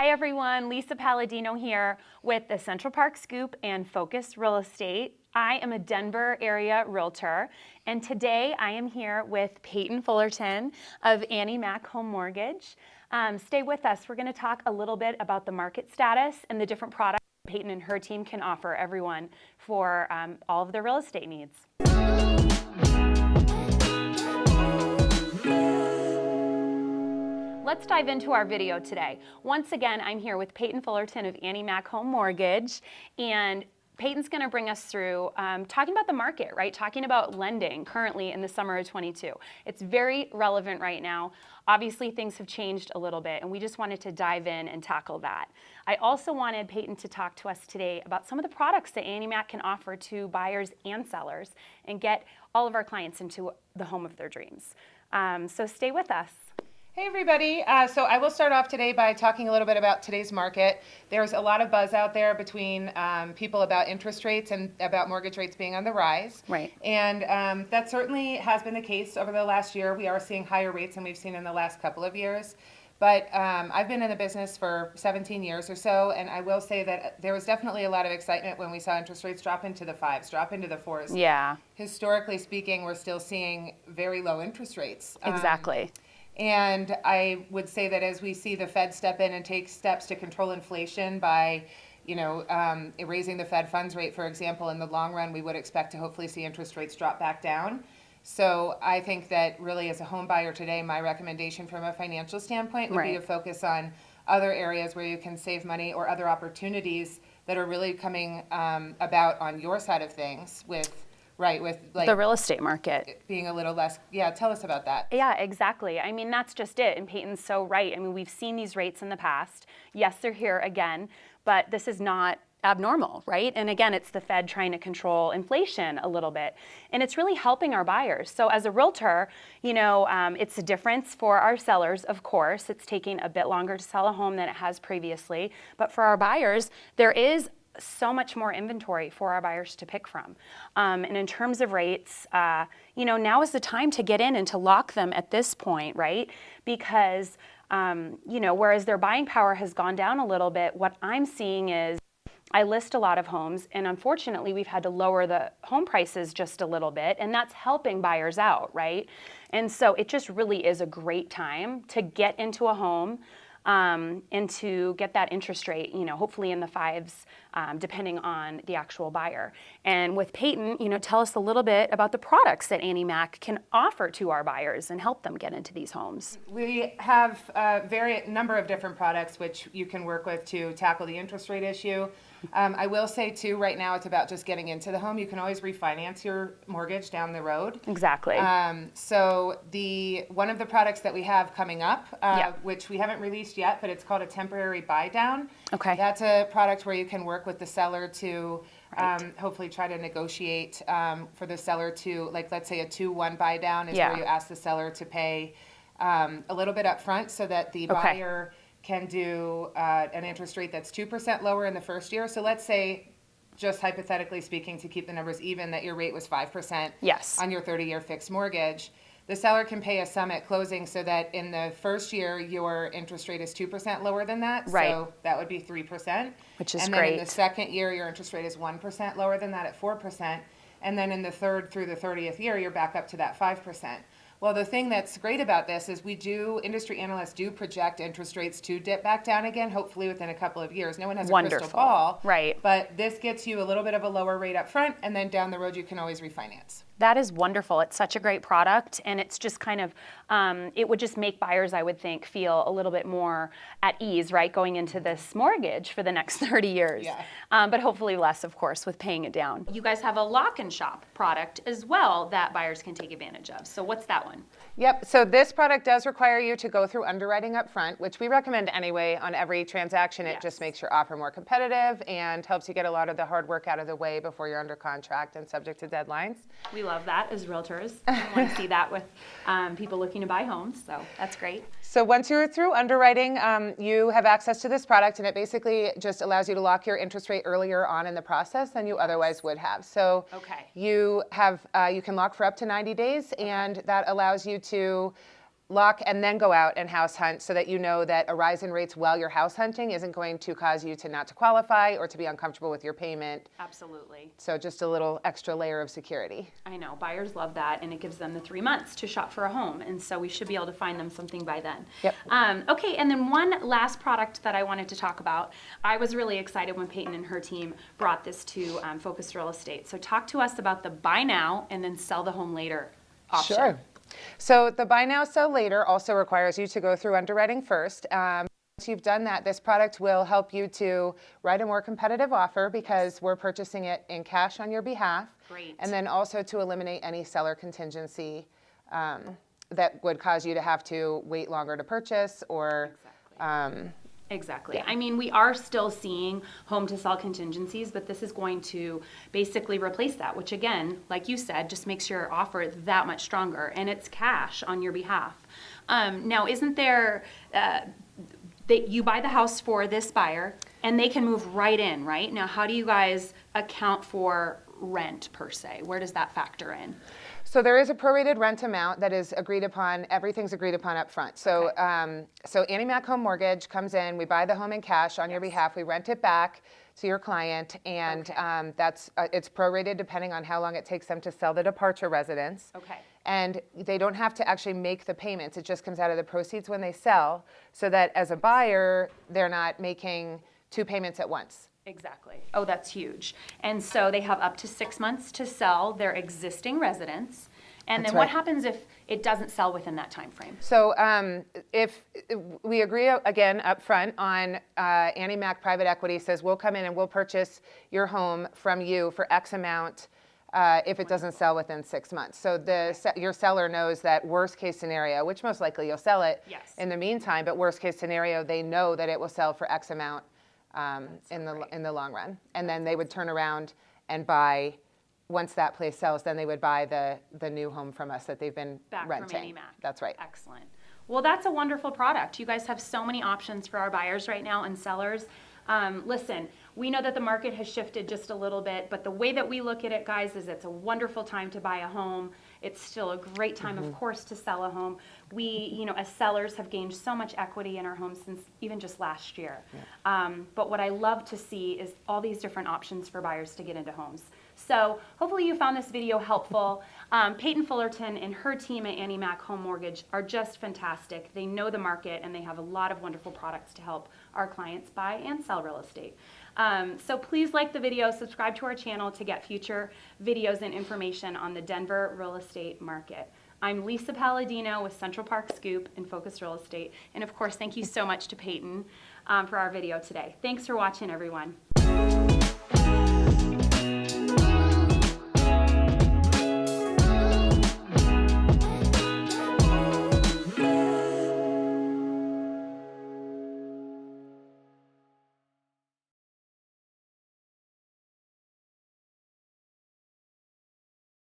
Hi everyone, Lisa Palladino here with the Central Park Scoop and Focus Real Estate. I am a Denver area realtor, and today I am here with Peyton Fullerton of Annie Mac Home Mortgage. Stay with us. We're going to talk a little bit about the market status and the different products Peyton and her team can offer everyone for all of their real estate needs. Let's dive into our video today. Once again, I'm here with Peyton Fullerton of Annie Mac Home Mortgage, and Peyton's going to bring us through talking about the market, right? Talking about lending currently in the summer of 22. It's very relevant right now. Obviously, things have changed a little bit, and we just wanted to dive in and tackle that. I also wanted Peyton to talk to us today about some of the products that Annie Mac can offer to buyers and sellers and get all of our clients into the home of their dreams. So stay with us. Hey everybody, so I will start off today by talking a little bit about today's market. There's a lot of buzz out there between people about interest rates and about mortgage rates being on the rise. Right. And that certainly has been the case over the last year. We are seeing higher rates than we've seen in the last couple of years. But I've been in the business for 17 years or so, and I will say that there was definitely a lot of excitement when we saw interest rates drop into the 5s, drop into the 4s. Yeah. Historically speaking, we're still seeing very low interest rates. Exactly. And I would say that as we see the Fed step in and take steps to control inflation by, raising the Fed funds rate, for example, in the long run, we would expect to hopefully see interest rates drop back down. So I think that really as a home buyer today, my recommendation from a financial standpoint would be to focus on other areas where you can save money or other opportunities that are really coming about on your side of things with like the real estate market being a little less. Yeah, tell us about that. Yeah, exactly. I mean, that's just it. And Peyton's so right. I mean, we've seen these rates in the past. Yes, they're here again, but this is not abnormal, right? And again, it's the Fed trying to control inflation a little bit. And it's really helping our buyers. So as a realtor, it's a difference for our sellers, of course. It's taking a bit longer to sell a home than it has previously. But for our buyers, there is so much more inventory for our buyers to pick from. And in terms of rates, now is the time to get in and to lock them at this point, right? Because, whereas their buying power has gone down a little bit, what I'm seeing is I list a lot of homes, and unfortunately, we've had to lower the home prices just a little bit, and that's helping buyers out, right? And so it just really is a great time to get into a home and to get that interest rate, hopefully in the 5s, depending on the actual buyer. And with Peyton, tell us a little bit about the products that Annie Mac can offer to our buyers and help them get into these homes. We have a number of different products which you can work with to tackle the interest rate issue. I will say too, right now it's about just getting into the home. You can always refinance your mortgage down the road. Exactly. So one of the products that we have coming up, which we haven't released yet, but it's called a temporary buy down. Okay. That's a product where you can work with the seller to hopefully try to negotiate for the seller to, let's say a 2-1 buy down is where you ask the seller to pay a little bit up front so that the buyer can do an interest rate that's 2% lower in the first year. So let's say, just hypothetically speaking, to keep the numbers even, that your rate was 5% on your 30-year fixed mortgage. The seller can pay a sum at closing so that in the first year, your interest rate is 2% lower than that. Right. So that would be 3%. Which is great. And then in the second year, your interest rate is 1% lower than that at 4%. And then in the third through the 30th year, you're back up to that 5%. Well, the thing that's great about this is industry analysts do project interest rates to dip back down again, hopefully within a couple of years. No one has a crystal ball. Right. But this gets you a little bit of a lower rate up front, and then down the road you can always refinance. That is wonderful. It's such a great product, and it's just kind of, it would just make buyers, I would think, feel a little bit more at ease, right, going into this mortgage for the next 30 years. Yeah. But hopefully less, of course, with paying it down. You guys have a lock and shop product as well that buyers can take advantage of. So what's that one? Yep. So this product does require you to go through underwriting up front, which we recommend anyway on every transaction. It just makes your offer more competitive and helps you get a lot of the hard work out of the way before you're under contract and subject to deadlines. We love that as realtors. We want to see that with people looking to buy homes. So that's great. So once you're through underwriting, you have access to this product, and it basically just allows you to lock your interest rate earlier on in the process than you otherwise would have. So you can lock for up to 90 days, and that allows you to lock and then go out and house hunt so that you know that a rise in rates while you're house hunting isn't going to cause you to not to qualify or to be uncomfortable with your payment. Absolutely. So just a little extra layer of security. I know, buyers love that, and it gives them the 3 months to shop for a home, and so we should be able to find them something by then. Yep. Okay, and then one last product that I wanted to talk about. I was really excited when Peyton and her team brought this to Focused Real Estate. So talk to us about the buy now and then sell the home later option. Sure. So the buy now, sell later also requires you to go through underwriting first. Once you've done that, this product will help you to write a more competitive offer because we're purchasing it in cash on your behalf. Great. And then also to eliminate any seller contingency that would cause you to have to wait longer to purchase or Exactly. Yeah. I mean, we are still seeing home to sell contingencies, but this is going to basically replace that, which again, like you said, just makes your offer that much stronger, and it's cash on your behalf. Now, isn't there, that you buy the house for this buyer and they can move right in, right? Now, how do you guys account for rent per se? Where does that factor in? So there is a prorated rent amount that is agreed upon. Everything's agreed upon up front. So, Okay. So Annie Mac Home Mortgage comes in. We buy the home in cash on your behalf. We rent it back to your client, and Okay. that's it's prorated depending on how long it takes them to sell the departure residence. Okay. And they don't have to actually make the payments. It just comes out of the proceeds when they sell, so that as a buyer, they're not making 2 payments at once. Exactly. Oh, that's huge. And so they have up to 6 months to sell their existing residence. And That's then what right. happens if it doesn't sell within that time frame? So if we agree again up front on Annie Mac Private Equity says we'll come in and we'll purchase your home from you for X amount if it doesn't sell within 6 months. So your seller knows that worst case scenario, which most likely you'll sell it Yes. in the meantime, but worst case scenario, they know that it will sell for X amount in the long run. And then they would turn around and buy. Once that place sells, then they would buy the new home from us that they've been Back renting. from Annie Mac. That's right. Excellent. Well, that's a wonderful product. You guys have so many options for our buyers right now and sellers. Listen, we know that the market has shifted just a little bit, but the way that we look at it, guys, is it's a wonderful time to buy a home. It's still a great time, of course, to sell a home. We, as sellers, have gained so much equity in our homes since even just last year. Yeah. But what I love to see is all these different options for buyers to get into homes. So hopefully you found this video helpful. Peyton Fullerton and her team at Annie Mac Home Mortgage are just fantastic. They know the market, and they have a lot of wonderful products to help our clients buy and sell real estate. So please like the video, subscribe to our channel to get future videos and information on the Denver real estate market. I'm Lisa Palladino with Central Park Scoop and Focus Real Estate. And of course, thank you so much to Peyton for our video today. Thanks for watching, everyone.